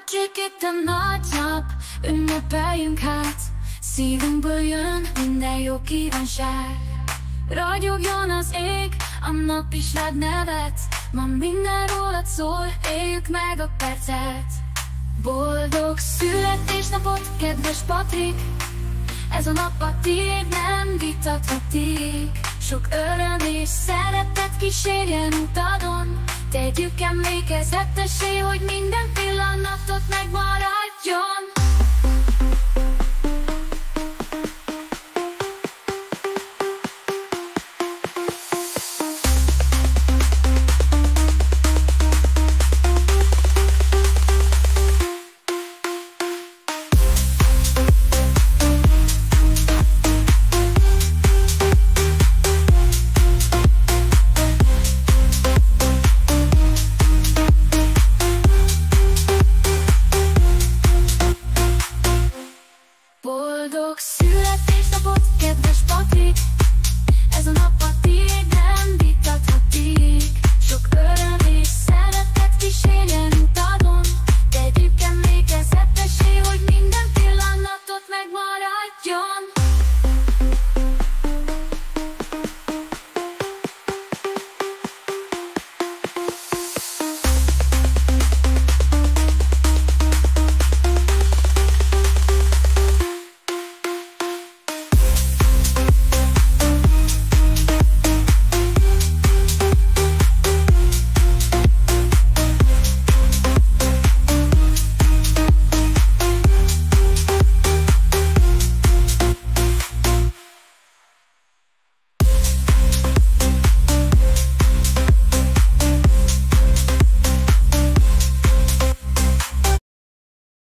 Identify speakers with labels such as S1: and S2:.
S1: Patrik, itt a nagy nap, ünnepeljünk hát. Szívünkből jön minden jó kívánság. Ragyogjon az ég, a nap is rád nevet. Ma minden rólad szól, éljük meg a percet. Boldog születésnapot, kedves Patrik! Ez a nap a tiéd, nem vitathatik. Sok öröm és szeretet kísérjen utadon. Tegyük emlékezetessé, hogy minden pillanat